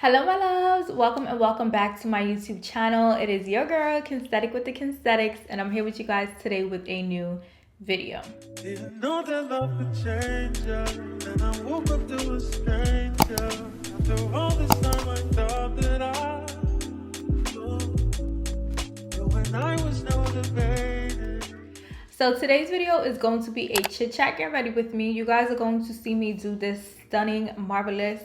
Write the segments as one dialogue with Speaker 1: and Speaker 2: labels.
Speaker 1: Hello my loves, welcome and welcome back to my YouTube channel. It is your girl Kensthetic with the Kensthetics, and I'm here with you guys today with a new video. Didn't know that love could change ya, and I woke up to a stranger. After all this time I thought that I knew when I was no debating. So today's video is going to be a chit chat. Get ready with me. You guys are going to see me do this stunning, marvelous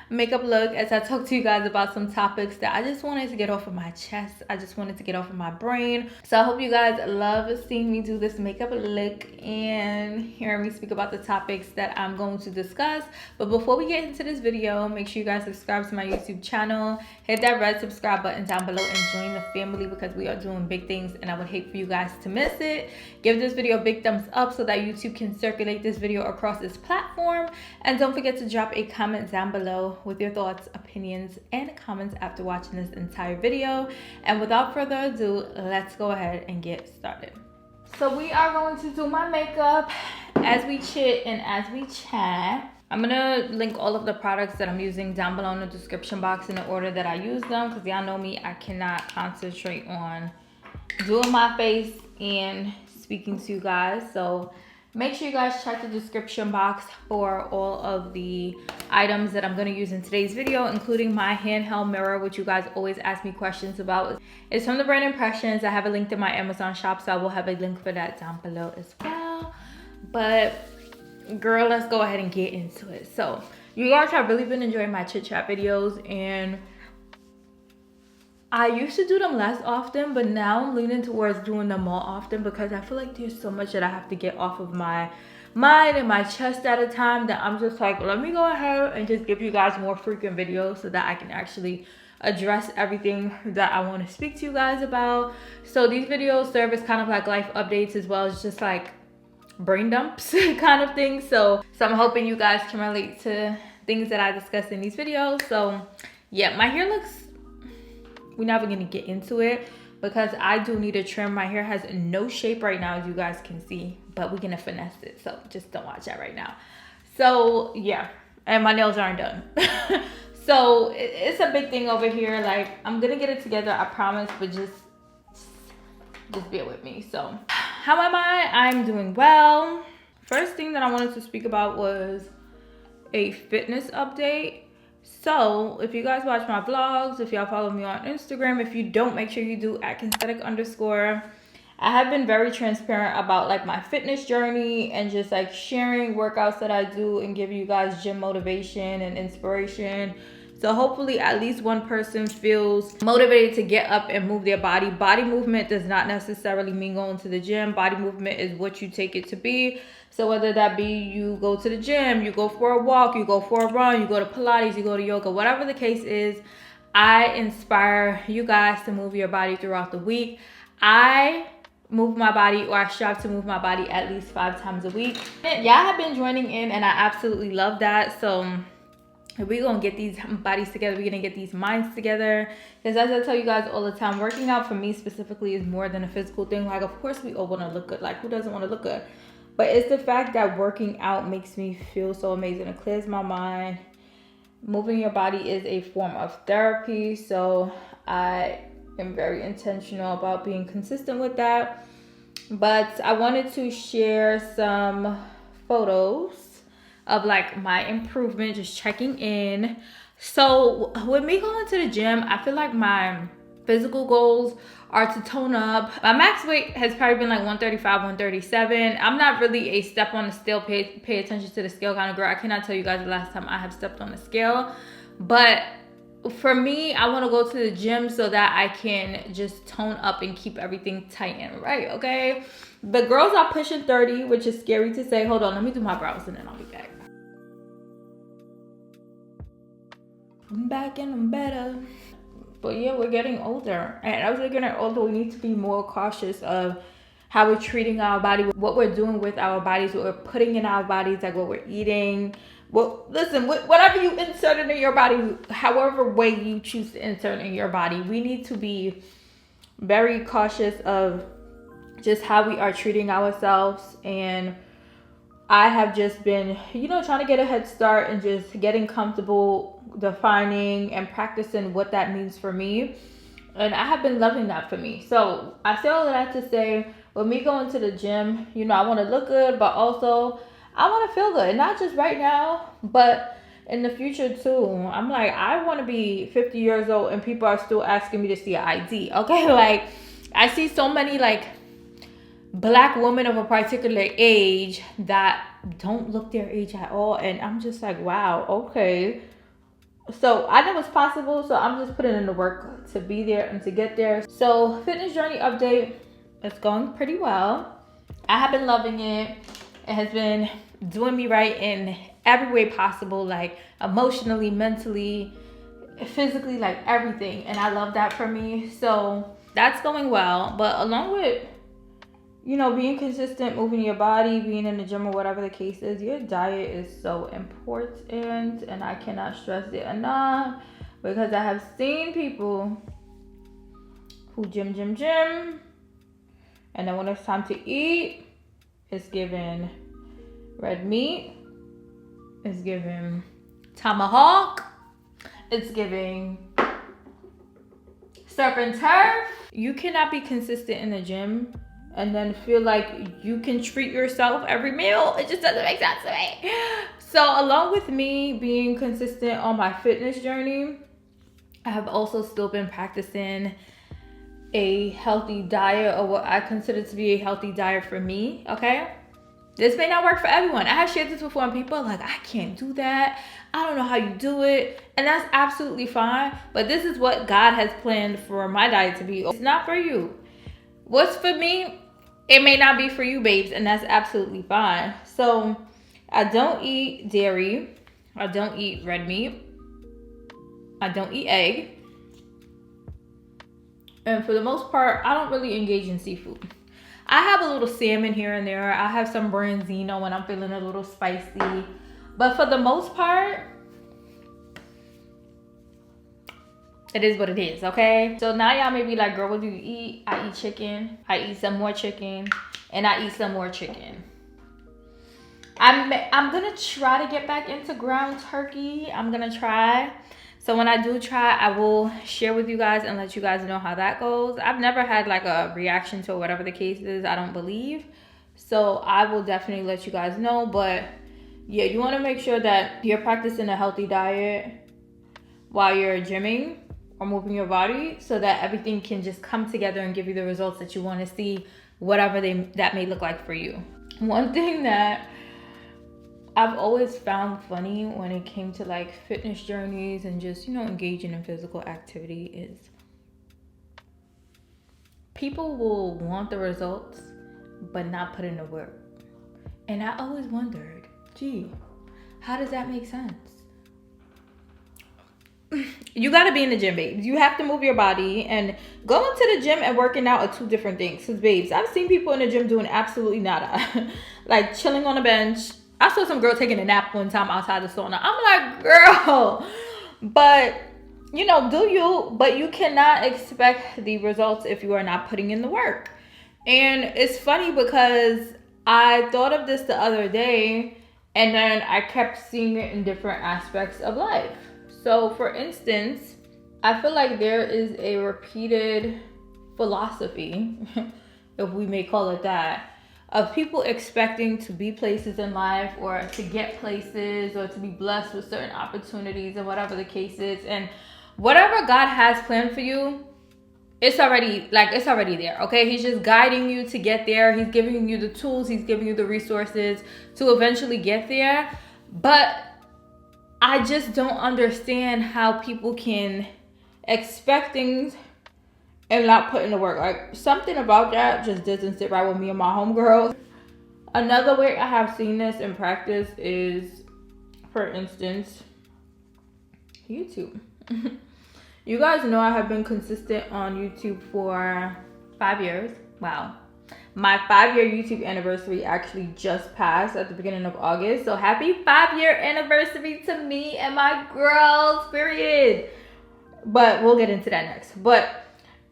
Speaker 1: makeup look as I talk to you guys about some topics that I just wanted to get off of my chest. I just wanted to get off of my brain. So I hope you guys love seeing me do this makeup look and hearing me speak about the topics that I'm going to discuss. But before we get into this video, make sure you guys subscribe to my YouTube channel. Hit that red subscribe button down below and join the family because we are doing big things and I would hate for you guys to miss it. Give this video a big thumbs up so that YouTube can circulate this video across its platform. And don't forget to drop a comment down below with your thoughts, opinions, and comments after watching this entire video. And without further ado, let's go ahead and get started. So we are going to do my makeup as we chit and as we chat. I'm gonna link all of the products that I'm using down below in the description box in the order that I use them, because y'all know me, I cannot concentrate on doing my face and speaking to you guys. So make sure you guys check the description box for all of the items that I'm going to use in today's video, including my handheld mirror, which you guys always ask me questions about. It's from the brand Impressions. I have it linked in my Amazon shop, so I will have a link for that down below as well. But girl, let's go ahead and get into it. So you guys have really been enjoying my chit chat videos, and I used to do them less often, but now I'm leaning towards doing them more often because I feel like there's so much that I have to get off of my mind and my chest at a time that I'm just like, let me go ahead and just give you guys more frequent videos so that I can actually address everything that I want to speak to you guys about. So these videos serve as kind of like life updates as well as just like brain dumps kind of thing. So I'm hoping you guys can relate to things that I discuss in these videos. So yeah, my hair looks, we're never gonna get into it because I do need a trim. My hair has no shape right now, as you guys can see, but we're gonna finesse it. So just don't watch that right now. So yeah, and my nails aren't done. So it's a big thing over here. Like, I'm gonna get it together, I promise, but just bear with me. So how am I? I'm doing well. First thing that I wanted to speak about was a fitness update. So if you guys watch my vlogs, if y'all follow me on Instagram, if you don't, make sure you do at Kensthetic_. I have been very transparent about like my fitness journey and just like sharing workouts that I do and give you guys gym motivation and inspiration. So hopefully at least one person feels motivated to get up and move their body. Body movement does not necessarily mean going to the gym. Body movement is what you take it to be. So whether that be you go to the gym, you go for a walk, you go for a run, you go to Pilates, you go to yoga, whatever the case is, I inspire you guys to move your body throughout the week. I move my body, or I strive to move my body at least 5 times a week. Y'all have been joining in and I absolutely love that. So we're gonna get these bodies together, we're gonna get these minds together, because as I tell you guys all the time, working out for me specifically is more than a physical thing. Like, of course we all want to look good, like who doesn't want to look good, but it's the fact that working out makes me feel so amazing. It clears my mind. Moving your body is a form of therapy, so I am very intentional about being consistent with that. But I wanted to share some photos of like my improvement, just checking in. So with me going to the gym, I feel like my physical goals are to tone up. My max weight has probably been like 135, 137. I'm not really a step on the scale, pay attention to the scale kind of girl. I cannot tell you guys the last time I have stepped on the scale. But for me, I want to go to the gym so that I can just tone up and keep everything tight and right, okay? The girls are pushing 30, which is scary to say. Hold on, let me do my brows and then I'll be back. I'm back and I'm better. But yeah, we're getting older. And as we're getting older, we need to be more cautious of how we're treating our body, what we're doing with our bodies, what we're putting in our bodies, like what we're eating. Well, listen, whatever you insert into your body, however way you choose to insert in your body, we need to be very cautious of just how we are treating ourselves. And I have just been, you know, trying to get a head start and just getting comfortable defining and practicing what that means for me. And I have been loving that for me. So I say all of that to say, with me going to the gym, you know, I want to look good, but also I want to feel good. And not just right now, but in the future too. I'm like, I want to be 50 years old and people are still asking me to see an ID. Okay, like I see so many like Black women of a particular age that don't look their age at all, and I'm just like, wow, okay. So I know it's possible, so I'm just putting in the work to be there and to get there. So fitness journey update, it's going pretty well. I have been loving it. It has been doing me right in every way possible, like emotionally, mentally, physically, like everything. And I love that for me. So that's going well. But along with, you know, being consistent, moving your body, being in the gym or whatever the case is, your diet is so important. And I cannot stress it enough, because I have seen people who gym. And then when it's time to eat, it's given red meat, it's given tomahawk, it's giving surf and turf. You cannot be consistent in the gym and then feel like you can treat yourself every meal. It just doesn't make sense to me. So along with me being consistent on my fitness journey, I have also still been practicing a healthy diet, or what I consider to be a healthy diet for me, okay? This may not work for everyone. I have shared this before and people are like, I can't do that. I don't know how you do it. And that's absolutely fine. But this is what God has planned for my diet to be. It's not for you. What's for me, it may not be for you, babes. And that's absolutely fine. So I don't eat dairy. I don't eat red meat. I don't eat egg. And for the most part, I don't really engage in seafood. I have a little salmon here and there. I have some branzino when I'm feeling a little spicy. But for the most part, it is what it is, okay? So now y'all may be like, girl, what do you eat? I eat chicken. I eat some more chicken. And I eat some more chicken. I'm gonna try to get back into ground turkey. I'm gonna try. So when I do try, I will share with you guys and let you guys know how that goes. I've never had like a reaction to whatever the case is, I don't believe. So I will definitely let you guys know. But yeah, you want to make sure that you're practicing a healthy diet while you're gymming or moving your body, so that everything can just come together and give you the results that you want to see, whatever that may look like for you. One thing that I've always found funny when it came to like fitness journeys and just, you know, engaging in physical activity is people will want the results but not put in the work. And I always wondered, gee, how does that make sense? You got to be in the gym, babes. You have to move your body, and going to the gym and working out are two different things. Because, babes, I've seen people in the gym doing absolutely nada. Like chilling on a bench. I saw some girl taking a nap one time outside the sauna. I'm like, girl, but you know, do you? But you cannot expect the results if you are not putting in the work. And it's funny because I thought of this the other day, and then I kept seeing it in different aspects of life. So for instance, I feel like there is a repeated philosophy, if we may call it that, of people expecting to be places in life or to get places or to be blessed with certain opportunities and whatever the case is. And whatever God has planned for you, it's already there, okay? He's just guiding you to get there. He's giving you the tools. He's giving you the resources to eventually get there. But I just don't understand how people can expect things and not put in the work. Like, something about that just doesn't sit right with me and my homegirls. Another way I have seen this in practice is, for instance, YouTube. You guys know I have been consistent on YouTube for 5 years. Wow. My 5-year YouTube anniversary actually just passed at the beginning of August. So happy 5-year anniversary to me and my girls, period. But we'll get into that next. But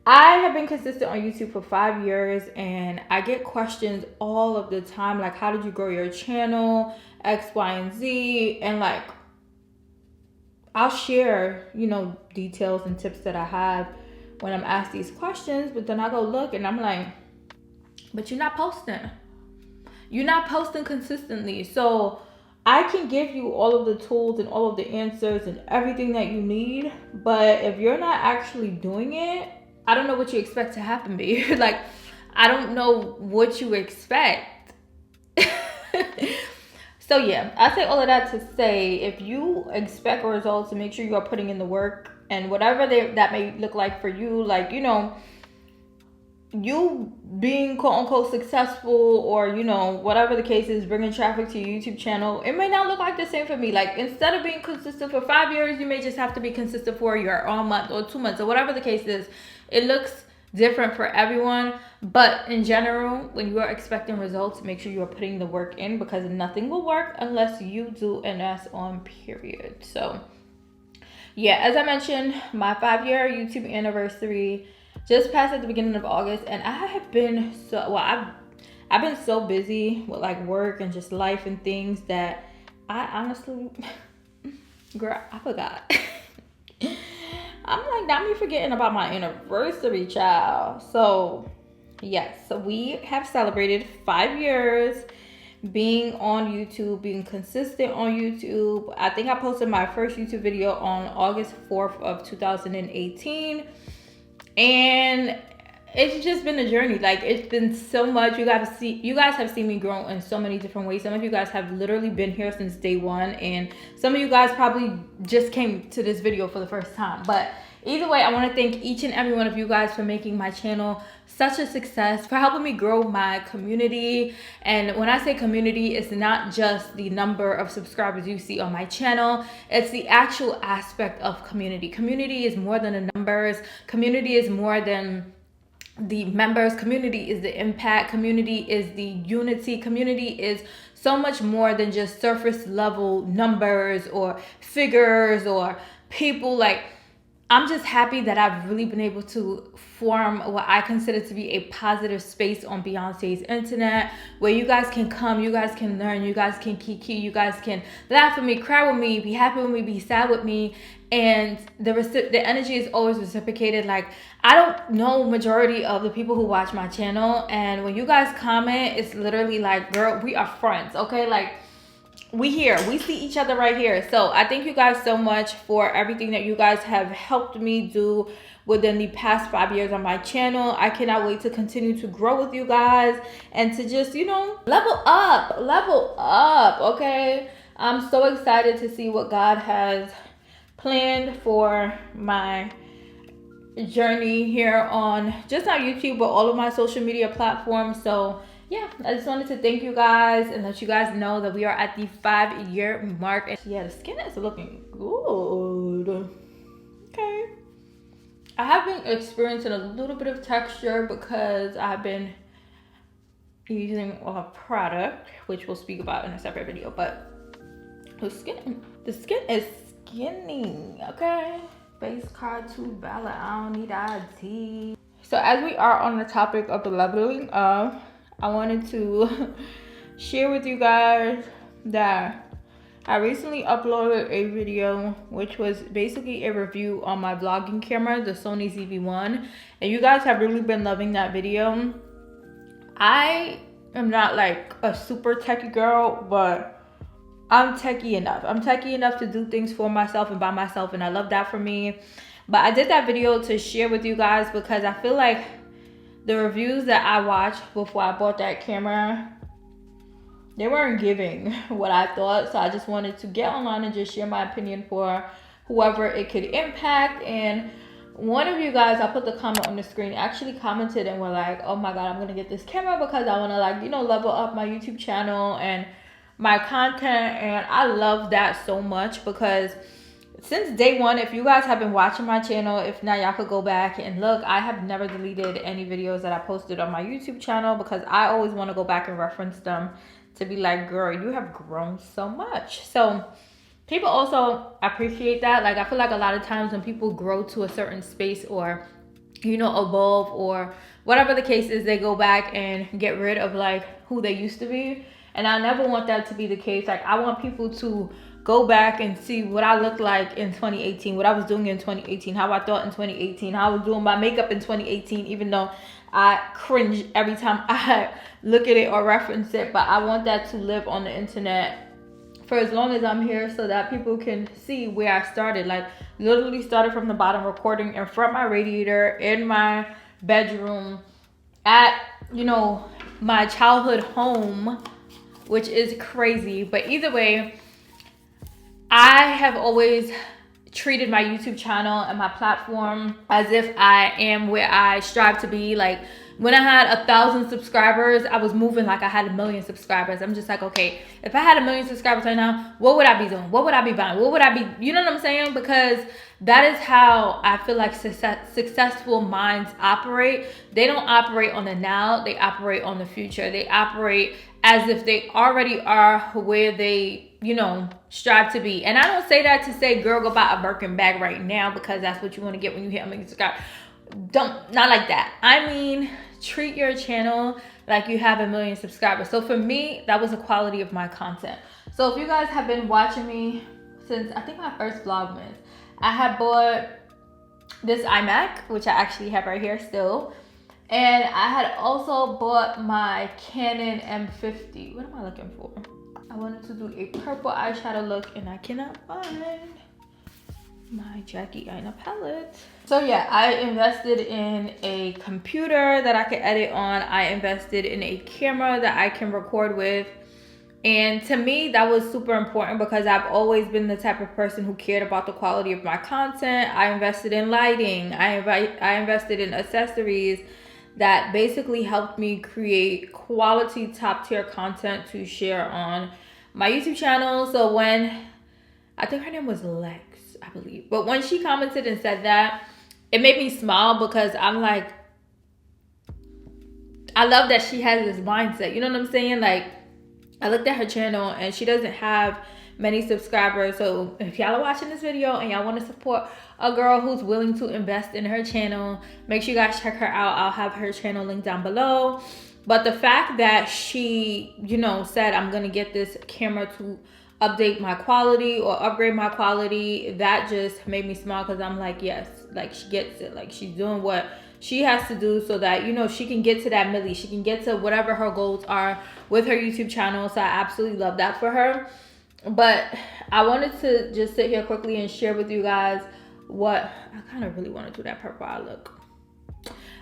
Speaker 1: I have been consistent on YouTube for 5 years, and I get questions all of the time like, how did you grow your channel, X, Y, and Z? And like, I'll share, details and tips that I have when I'm asked these questions, but then I go look and I'm like, but you're not posting. You're not posting consistently. So I can give you all of the tools and all of the answers and everything that you need, but if you're not actually doing it, I don't know what you expect to happen, babe. Like, I don't know what you expect. So yeah, I say all of that to say, if you expect results, make sure you are putting in the work, and whatever that may look like for you, like, you being quote unquote successful, or whatever the case is, bringing traffic to your YouTube channel, it may not look like the same for me. Like, instead of being consistent for 5 years, you may just have to be consistent for your 1 month or 2 months or whatever the case is. It looks different for everyone, but in general, when you are expecting results, make sure you are putting the work in, because nothing will work unless you do, and that's on period. So yeah, as I mentioned, my 5-year YouTube anniversary just passed at the beginning of August, and I have been I've been so busy with like work and just life and things that I honestly, girl, I forgot. I'm like, not me forgetting about my anniversary, child. So yes, so we have celebrated 5 years being on YouTube, being consistent on YouTube. I think I posted my first YouTube video on August 4th of 2018. And it's just been a journey. Like, it's been so much. You guys have seen me grow in so many different ways. Some of you guys have literally been here since day one, and some of you guys probably just came to this video for the first time. But either way, I want to thank each and every one of you guys for making my channel such a success, for helping me grow my community. And when I say community, it's not just the number of subscribers you see on my channel, it's the actual aspect of community. Community is more than the numbers. Community is more than the members. Community is the impact. Community is the unity. Community is so much more than just surface level numbers or figures or people. Like, I'm just happy that I've really been able to form what I consider to be a positive space on Beyonce's internet, where you guys can come, you guys can learn, you guys can kiki, you guys can laugh with me, cry with me, be happy with me, be sad with me, and the energy is always reciprocated. Like, I don't know majority of the people who watch my channel, and when you guys comment, it's literally like, girl, we are friends, okay? Like, we see each other right here. So I thank you guys so much for everything that you guys have helped me do within the past 5 years on my channel. I cannot wait to continue to grow with you guys and to just, level up, okay? I'm so excited to see what God has planned for my journey here on just not YouTube, but all of my social media platforms. So yeah, I just wanted to thank you guys and let you guys know that we are at the 5-year mark. And yeah, the skin is looking good. Okay. I have been experiencing a little bit of texture because I've been using a product, which we'll speak about in a separate video. But the skin is skinny, okay? Base card 2 ballot, I don't need ID. So as we are on the topic of the leveling up, I wanted to share with you guys that I recently uploaded a video which was basically a review on my vlogging camera, the Sony ZV-1, and you guys have really been loving that video. I am not like a super techie girl, but I'm techie enough. I'm techie enough to do things for myself and by myself, and I love that for me. But I did that video to share with you guys because I feel like the reviews that I watched before I bought that camera, they weren't giving what I thought. So I just wanted to get online and just share my opinion for whoever it could impact. And one of you guys, I put the comment on the screen, actually commented and were like, oh my God, I'm gonna get this camera because I wanna level up my YouTube channel and my content. And I love that so much because since day one, if you guys have been watching my channel, if not, y'all could go back and look. I have never deleted any videos that I posted on my YouTube channel because I always want to go back and reference them to be like, girl, you have grown so much. So people also appreciate that. Like, I feel like a lot of times when people grow to a certain space or you know, evolve or whatever the case is, they go back and get rid of like who they used to be. And I never want that to be the case. Like, I want people to go back and see what I looked like in 2018, what I was doing in 2018, how I thought in 2018, how I was doing my makeup in 2018, even though I cringe every time I look at it or reference it. But I want that to live on the internet for as long as I'm here, so that people can see where I started. Like, literally started from the bottom, recording in front of my radiator in my bedroom at, you know, my childhood home, which is crazy. But either way, I have always treated my YouTube channel and my platform as if I am where I strive to be. Like, when I had 1,000 subscribers, I was moving like I had 1,000,000 subscribers. I'm just like, okay, if I had 1,000,000 subscribers right now, what would I be doing? What would I be buying? What would I be, you know what I'm saying? Because that is how I feel like successful minds operate. They don't operate on the now, they operate on the future. They operate as if they already are where they, you know, strive to be. And I don't say that to say, girl, go buy a Birkin bag right now because that's what you want to get when you hit 1,000,000 subscribers. Not like that. I mean, treat your channel like you have 1,000,000 subscribers. So for me, that was the quality of my content. So if you guys have been watching me since, I think, my first Vlogmas, I had bought this iMac, which I actually have right here still. And I had also bought my Canon M50. What am I looking for? I wanted to do a purple eyeshadow look and I cannot find my Jackie Aina palette. So yeah, I invested in a computer that I could edit on. I invested in a camera that I can record with. And to me, that was super important because I've always been the type of person who cared about the quality of my content. I invested in lighting. I invested in accessories that basically helped me create quality top tier content to share on my YouTube channel. So when, I think her name was Lex, I believe, but when she commented and said that, it made me smile because I'm like, I love that she has this mindset, you know what I'm saying? Like, I looked at her channel and she doesn't have many subscribers. So if y'all are watching this video and y'all want to support a girl who's willing to invest in her channel, make sure you guys check her out. I'll have her channel linked down below. But the fact that she, you know, said, I'm going to get this camera to update my quality or upgrade my quality, that just made me smile because I'm like, yes, like she gets it. Like, she's doing what she has to do so that, you know, she can get to that milli. She can get to whatever her goals are with her YouTube channel. So I absolutely love that for her. But I wanted to just sit here quickly and share with you guys what, I kind of really want to do that purple eye look.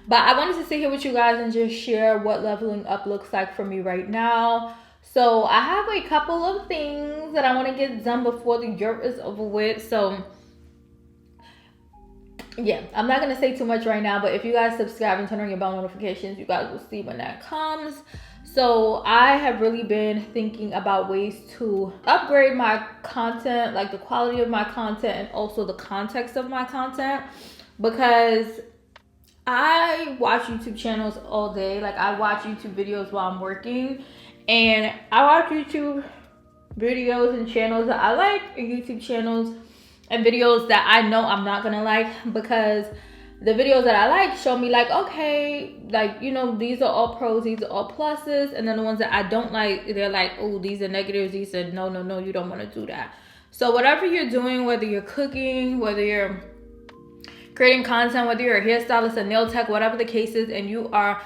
Speaker 1: But I wanted to sit here with you guys and just share what leveling up looks like for me right now. So I have a couple of things that I want to get done before the year is over with. So yeah, I'm not going to say too much right now, but if you guys subscribe and turn on your bell notifications, you guys will see when that comes. So I have really been thinking about ways to upgrade my content, like the quality of my content and also the context of my content, because I watch YouTube channels all day. Like, I watch YouTube videos while I'm working, and I watch YouTube videos and channels that I like, and YouTube channels and videos that I know I'm not gonna like, because the videos that I like show me like, okay, like, you know, these are all pros, these are all pluses. And then the ones that I don't like, they're like, oh, these are negatives. These are no, you don't want to do that. So whatever you're doing, whether you're cooking, whether you're creating content, whether you're a hairstylist, a nail tech, whatever the case is, and you are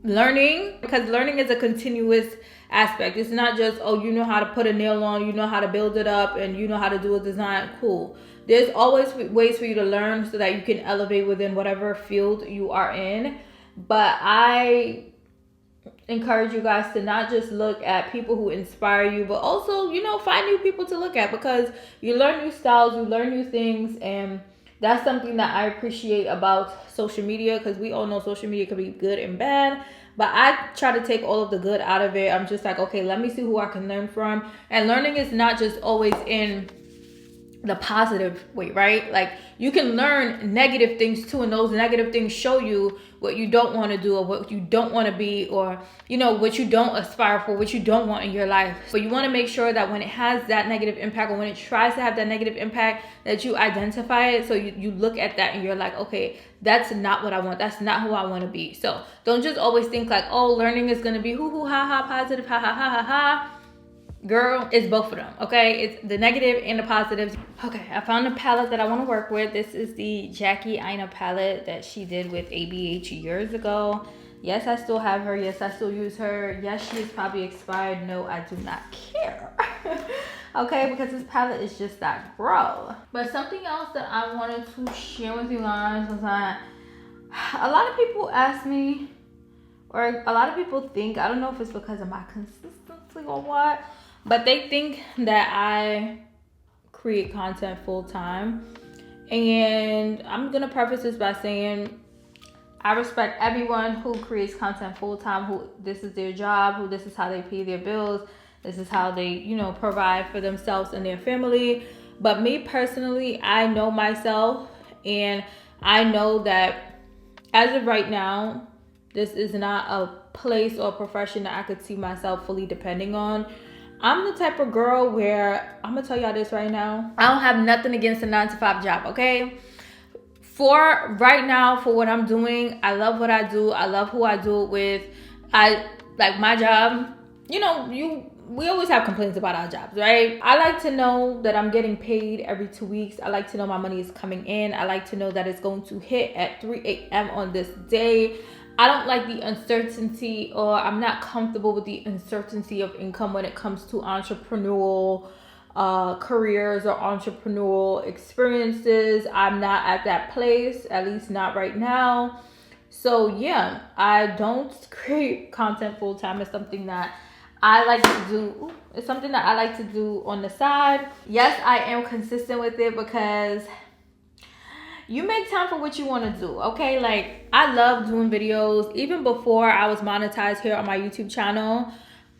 Speaker 1: learning, because learning is a continuous aspect. It's not just, oh, you know how to put a nail on, you know how to build it up, and you know how to do a design. Cool. There's always ways for you to learn so that you can elevate within whatever field you are in. But I encourage you guys to not just look at people who inspire you, but also, you know, find new people to look at, because you learn new styles, you learn new things, and that's something that I appreciate about social media, because we all know social media can be good and bad. But I try to take all of the good out of it. I'm just like, okay, let me see who I can learn from. And learning is not just always in the positive way, right? Like you can learn negative things too, and those negative things show you what you don't want to do or what you don't want to be, or you know, what you don't aspire for, what you don't want in your life. But you want to make sure that when it has that negative impact, or when it tries to have that negative impact, that you identify it. So you look at that and you're like, okay, that's not what I want, that's not who I want to be. So don't just always think like, oh, learning is going to be hoo hoo ha ha, positive ha ha ha ha ha. Girl, it's both of them, okay? It's the negative and the positives. Okay, I found a palette that I want to work with. This is the Jackie Aina palette that she did with ABH years ago. Yes, I still have her. Yes, I still use her. Yes, she is probably expired. No, I do not care. Okay, because this palette is just that bro. But something else that I wanted to share with you guys was that a lot of people ask me, or a lot of people think, I don't know if it's because of my consistency or what, but they think that I create content full time. And I'm gonna preface this by saying I respect everyone who creates content full time, who this is their job, who this is how they pay their bills, this is how they, you know, provide for themselves and their family. But me personally, I know myself, and I know that as of right now, this is not a place or profession that I could see myself fully depending on. I'm the type of girl where, I'm gonna tell y'all this right now, I don't have nothing against a 9-to-5 job, okay? For right now, for what I'm doing, I love what I do. I love who I do it with. I like my job. You know, we always have complaints about our jobs, right? I like to know that I'm getting paid every 2 weeks. I like to know my money is coming in. I like to know that it's going to hit at 3 a.m. on this day. I don't like the uncertainty, or I'm not comfortable with the uncertainty of income when it comes to entrepreneurial careers or entrepreneurial experiences. I'm not at that place, at least not right now. So yeah, I don't create content full time. It's something that I like to do. It's something that I like to do on the side. Yes, I am consistent with it because you make time for what you want to do, okay? Like, I love doing videos. Even before I was monetized here on my YouTube channel,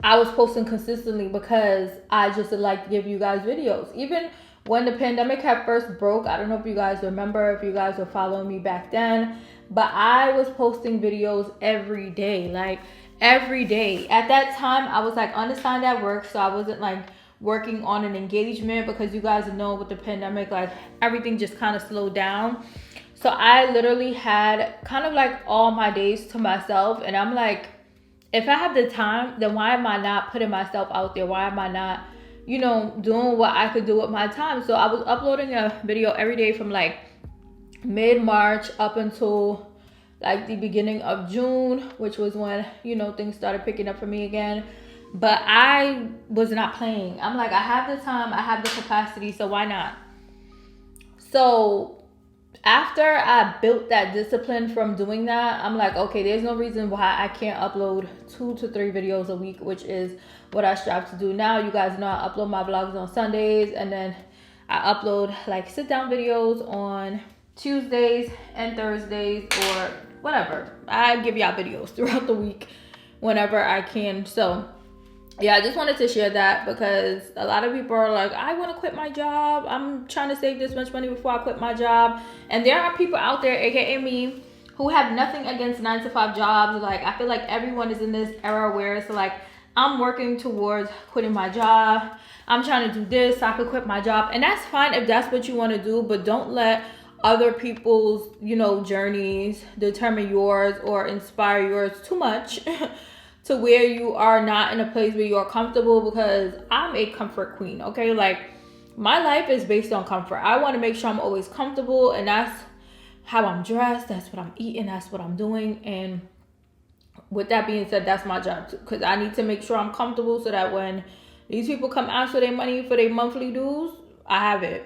Speaker 1: I was posting consistently because I just like to give you guys videos. Even when the pandemic had first broke, I don't know if you guys remember, if you guys were following me back then, but I was posting videos every day, like every day. At that time, I was like undersigned at work, so I wasn't like working on an engagement, because you guys know with the pandemic, like everything just kind of slowed down. So I literally had kind of like all my days to myself, and I'm like, if I have the time, then why am I not putting myself out there? Why am I not, you know, doing what I could do with my time? So I was uploading a video every day from like mid-March up until like the beginning of June, which was when, you know, things started picking up for me again. But I was not playing. I'm like, I have the time, I have the capacity, so why not? So after I built that discipline from doing that, I'm like, okay, there's no reason why I can't upload 2 to 3 videos a week, which is what I strive to do now. You guys know I upload my vlogs on Sundays, and then I upload like sit down videos on Tuesdays and Thursdays, or whatever. I give y'all videos throughout the week whenever I can. So yeah, I just wanted to share that, because a lot of people are like, I want to quit my job. I'm trying to save this much money before I quit my job. And there are people out there, aka me, who have nothing against 9-to-5 jobs. Like, I feel like everyone is in this era where it's like, I'm working towards quitting my job. I'm trying to do this so I could quit my job. And that's fine if that's what you want to do, but don't let other people's, you know, journeys determine yours or inspire yours too much to where you are not in a place where you're comfortable, because I'm a comfort queen, okay? Like, my life is based on comfort. I want to make sure I'm always comfortable, and that's how I'm dressed, that's what I'm eating, that's what I'm doing. And with that being said, that's my job too, because I need to make sure I'm comfortable so that when these people come ask for their money for their monthly dues, I have it.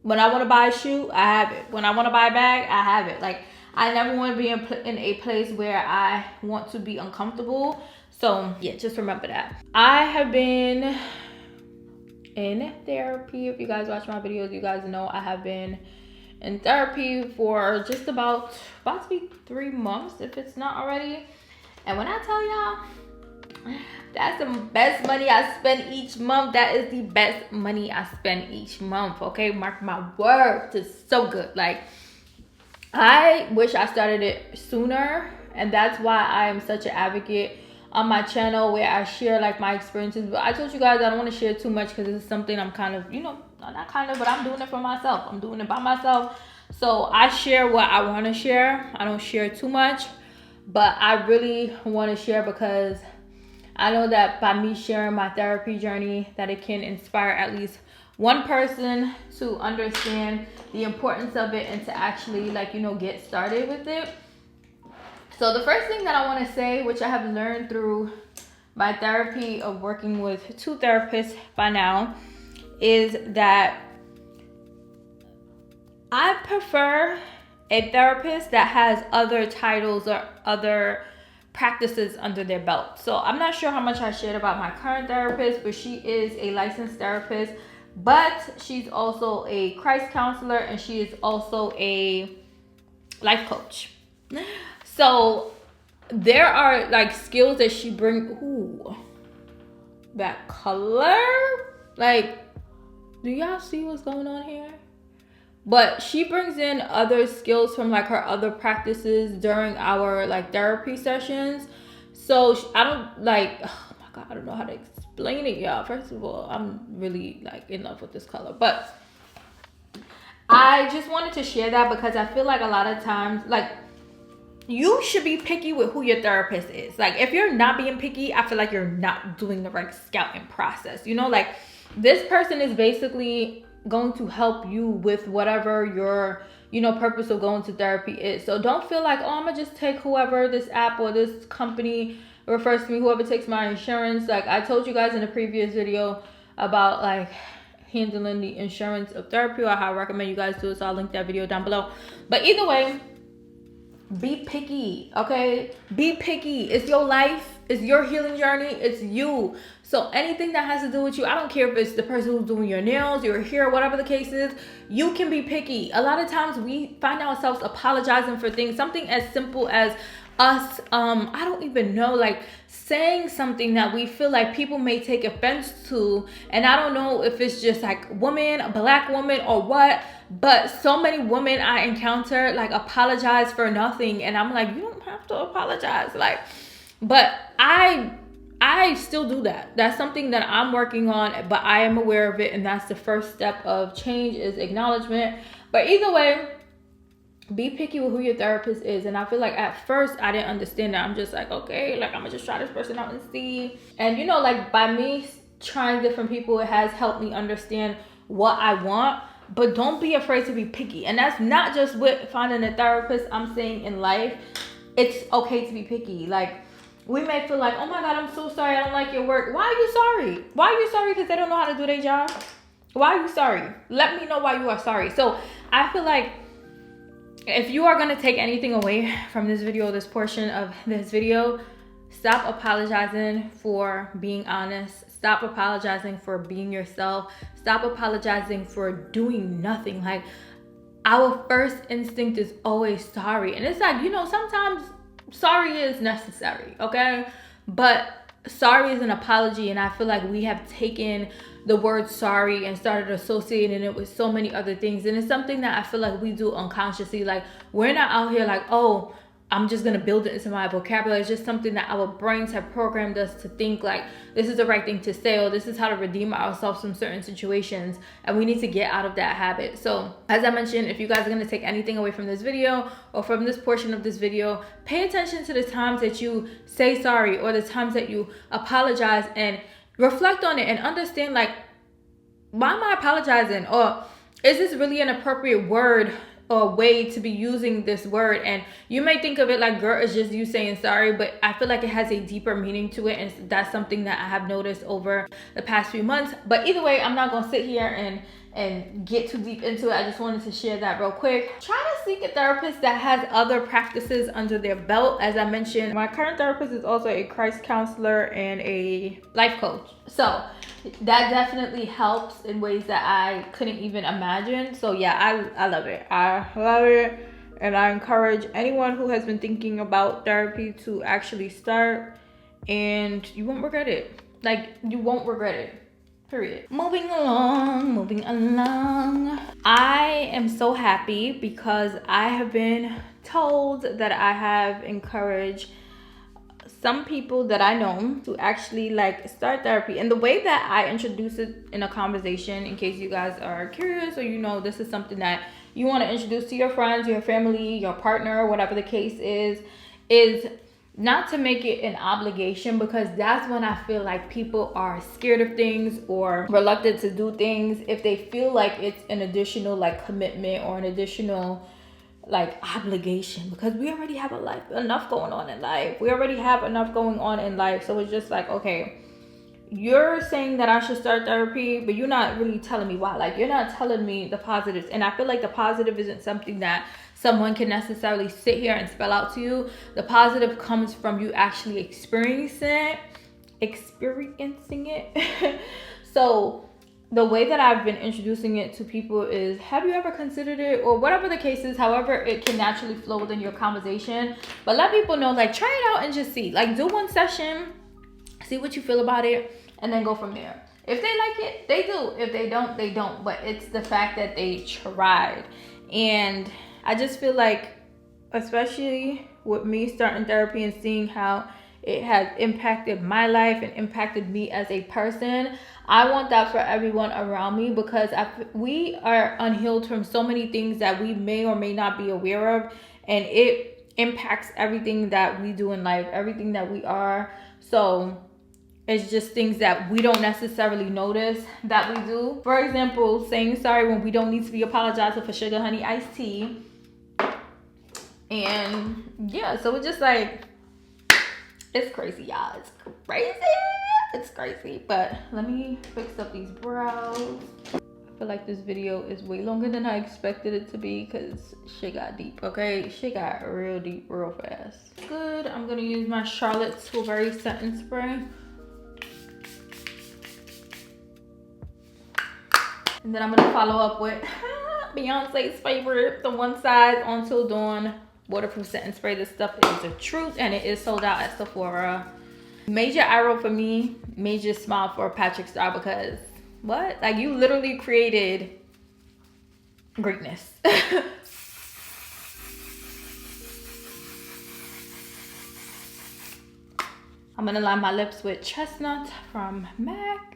Speaker 1: When I want to buy a shoe, I have it. When I want to buy a bag, I have it. Like, I never want to be in a place where I want to be uncomfortable. So yeah, just remember that. I have been in therapy. If you guys watch my videos, you guys know I have been in therapy for just about to be 3 months, if it's not already. And when I tell y'all, That's the best money I spend each month. That is the best money I spend each month. Okay, mark my words. It's so good. Like, I wish I started it sooner, and that's why I am such an advocate on my channel where I share like my experiences. But I told you guys I don't want to share too much because it's something I'm kind of, not kind of, but I'm doing it for myself. I'm doing it by myself. So I share what I want to share. I don't share too much, but I really want to share because I know that by me sharing my therapy journey, that it can inspire at least one person to understand the importance of it and to actually get started with it. So the first thing that I want to say, which I have learned through my therapy of working with 2 therapists by now, is that I prefer a therapist that has other titles or other practices under their belt. So I'm not sure how much I shared about my current therapist, but she is a licensed therapist, but she's also a Christ counselor and she is also a life coach. So there are like skills that she brings. Ooh, that color. Like, do y'all see what's going on here? But she brings in other skills from like her other practices during our like therapy sessions. So I don't like, oh my God, I don't know how to explain it, y'all. First of all, I'm really like in love with this color. But I just wanted to share that because I feel like a lot of times, like, you should be picky with who your therapist is. Like, if you're not being picky, I feel like you're not doing the right scouting process. Like, this person is basically going to help you with whatever your purpose of going to therapy is. So don't feel like, oh, I'm gonna just take whoever this app or this company refers to me, whoever takes my insurance. Like I told you guys in the previous video about like handling the insurance of therapy, or how I recommend you guys do it, so I'll link that video down below. But either way, be picky, okay? Be picky. It's your life. It's your healing journey. It's you. So anything that has to do with you, I don't care if it's the person who's doing your nails, your hair, whatever the case is, you can be picky. A lot of times we find ourselves apologizing for things, something as simple as us, I don't even know, like saying something that we feel like people may take offense to. And I don't know if it's just like women, a black woman or what, but so many women I encounter like apologize for nothing. And I'm like, you don't have to apologize. Like, but I still do that. That's something that I'm working on, but I am aware of it. And that's the first step of change, is acknowledgement. But either way, be picky with who your therapist is. And I feel like at first I didn't understand that. I'm just like, okay, like I'm gonna just try this person out and see. And like by me trying different people, it has helped me understand what I want. But don't be afraid to be picky. And that's not just with finding a therapist. I'm saying in life, it's okay to be picky. Like, we may feel like, oh my God, I'm so sorry, I don't like your work. Why are you sorry? Why are you sorry? Because they don't know how to do their job? Why are you sorry? Let me know why you are sorry. So I feel like if you are going to take anything away from this video, this portion of this video, stop apologizing for being honest. Stop apologizing for being yourself. Stop apologizing for doing nothing. Like, our first instinct is always sorry. And it's like, sometimes sorry is necessary, okay? But sorry is an apology, and I feel like we have taken the word sorry and started associating it with so many other things. And it's something that I feel like we do unconsciously. Like, we're not out here like, oh, I'm just gonna build it into my vocabulary. It's just something that our brains have programmed us to think like this is the right thing to say, or this is how to redeem ourselves from certain situations, and we need to get out of that habit. So as I mentioned, if you guys are gonna take anything away from this video or from this portion of this video, pay attention to the times that you say sorry or the times that you apologize, and reflect on it and understand, like, why am I apologizing? Or is this really an appropriate word or way to be using this word? And you may think of it like, girl, it's just you saying sorry, but I feel like it has a deeper meaning to it, and that's something that I have noticed over the past few months. But either way, I'm not gonna sit here and get too deep into it. I just wanted to share that real quick. Try to seek a therapist that has other practices under their belt. As I mentioned, my current therapist is also a Christ counselor and a life coach. So that definitely helps in ways that I couldn't even imagine. So yeah, I love it. I love it. And I encourage anyone who has been thinking about therapy to actually start and you won't regret it. Like, you won't regret it. Period. Moving along. I am so happy because I have been told that I have encouraged some people that I know to actually like start therapy. And the way that I introduce it in a conversation, in case you guys are curious or you know this is something that you want to introduce to your friends, your family, your partner, whatever the case is not to make it an obligation, because that's when I feel like people are scared of things or reluctant to do things if they feel like it's an additional like commitment or an additional like obligation, because we already have enough going on in life. So it's just like, okay, you're saying that I should start therapy, but you're not really telling me why. Like, you're not telling me the positives. And I feel like the positive isn't something that someone can necessarily sit here and spell out to you. The positive comes from you actually experiencing it. So the way that I've been introducing it to people is, have you ever considered it, or whatever the case is, however it can naturally flow within your conversation. But let people know, like, try it out and just see. Like, do one session, see what you feel about it, and then go from there. If they like it, they do. If they don't, they don't. But it's the fact that they tried. And I just feel like, especially with me starting therapy and seeing how it has impacted my life and impacted me as a person, I want that for everyone around me, because we are unhealed from so many things that we may or may not be aware of, and it impacts everything that we do in life, everything that we are. So it's just things that we don't necessarily notice that we do. For example, saying sorry when we don't need to be apologizing for sugar, honey, iced tea. And yeah, so it's just like, it's crazy, y'all. It's crazy. But let me fix up these brows. I feel like this video is way longer than I expected it to be, because shit got deep, okay? Shit got real deep real fast. Good. I'm gonna use my Charlotte Tilbury setting spray. And then I'm gonna follow up with Beyonce's favorite, the One Size Until Dawn waterproof setting spray. This stuff is the truth, and it is sold out at Sephora. Major arrow for me, major smile for Patrick Star, because what? Like, you literally created greatness. I'm gonna line my lips with Chestnut from MAC.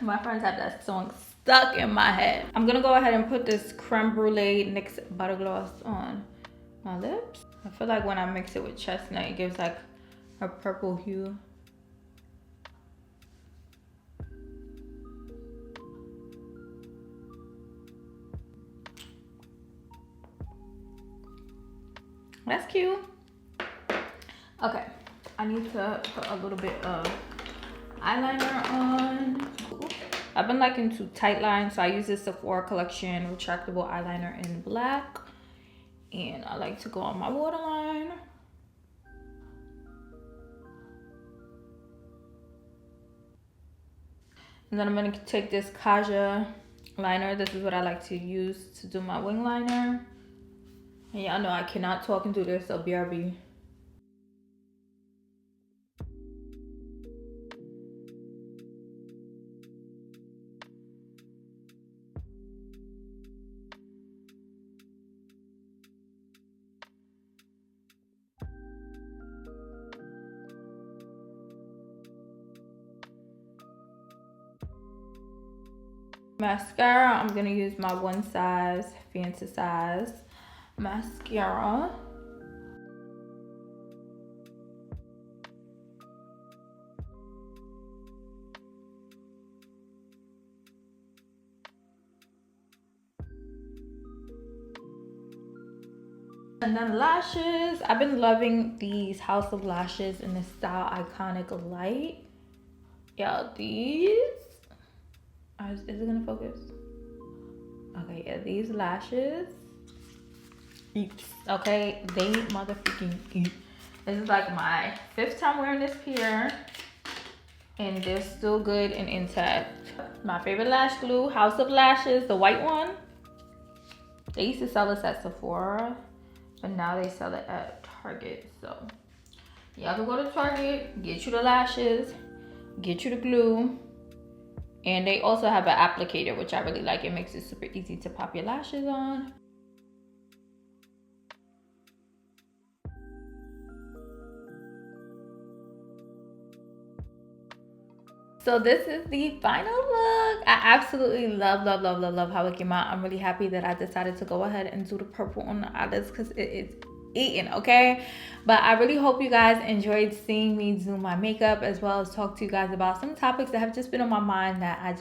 Speaker 1: My friends have that song stuck in my head. I'm gonna go ahead and put this creme brulee NYX butter gloss on my lips. I feel like when I mix it with chestnut, it gives like a purple hue. That's cute. Okay, I need to put a little bit of eyeliner on. I've been liking to tight line, so I use this Sephora collection retractable eyeliner in black, and I like to go on my waterline. And then I'm gonna take this Kaja liner. This is what I like to use to do my wing liner. And y'all know I cannot talk and do this, so BRB. Mascara, I'm gonna use my One Size Fancy Size mascara. And then lashes. I've been loving these House of Lashes in the style Iconic Light. Y'all, these Is it gonna focus? Okay, yeah, these lashes. Okay, they motherfucking. This is like my 5th time wearing this pair, and they're still good and intact. My favorite lash glue, House of Lashes, the white one. They used to sell this at Sephora, but now they sell it at Target. So y'all can go to Target, get you the lashes, get you the glue, and they also have an applicator, which I really like. It makes it super easy to pop your lashes on. So this is the final look. I absolutely love how it came out. I'm really happy that I decided to go ahead and do the purple on the eyelids because it is eating, okay? But I really hope you guys enjoyed seeing me do my makeup, as well as talk to you guys about some topics that have just been on my mind that I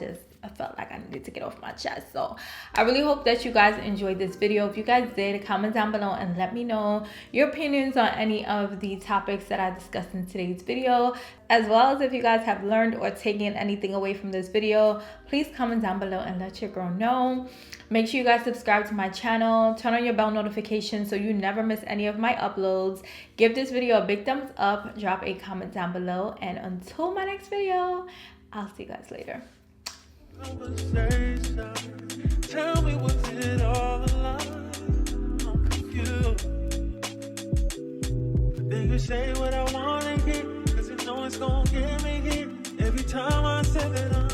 Speaker 1: felt like I needed to get off my chest. So I really hope that you guys enjoyed this video. If you guys did, comment down below and let me know your opinions on any of the topics that I discussed in today's video, as well as if you guys have learned or taken anything away from this video. Please comment down below and let your girl know. Make sure you guys subscribe to my channel, turn on your bell notifications so you never miss any of my uploads. Give this video a big thumbs up, drop a comment down below, and until my next video, I'll see you guys later.
Speaker 2: Tell me, was it all a lie? I'm confused. Then you say what I wanna hear, 'cause you know it's gonna get me here. Every time I say that